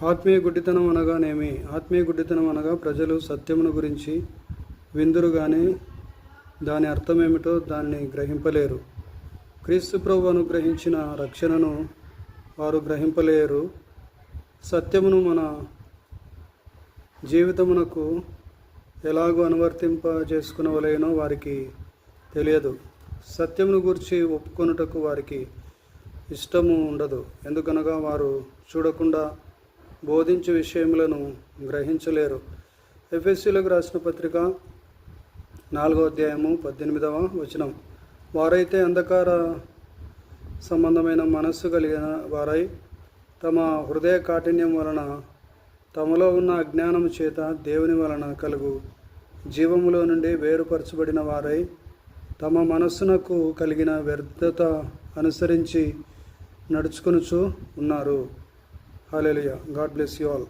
ఆత్మీయ గుడ్డితనం అనగానేమి? ఆత్మీయ గుడ్డితనం అనగా ప్రజలు సత్యమును గురించి విందురు కానీ దాని అర్థమేమిటో దాన్ని గ్రహింపలేరు. క్రీస్తు ప్రభు అనుగ్రహించిన రక్షణను వారు గ్రహింపలేరు. సత్యమును మన జీవితమునకు ఎలాగో చేసుకునవలేనో వారికి తెలియదు. సత్యమును గూర్చి ఒప్పుకొనుటకు వారికి ఇష్టము ఉండదు. ఎందుకనగా వారు చూడకుండా బోధించే విషయములను గ్రహించలేరు. ఎఫెసీయులకు రాసిన పత్రిక 4వ అధ్యాయము 18వ వచనం. వారైతే అంధకార సంబంధమైన మనస్సు కలిగిన వారై తమ హృదయ కాఠిన్యం వలన తమలో ఉన్న అజ్ఞానము చేత దేవుని వలన కలుగు జీవములో నుండి వేరుపరచబడిన వారై తమ మనస్సునకు కలిగిన వ్యర్థత అనుసరించి నడుచుకొనుచు ఉన్నారు. Hallelujah. God bless you all.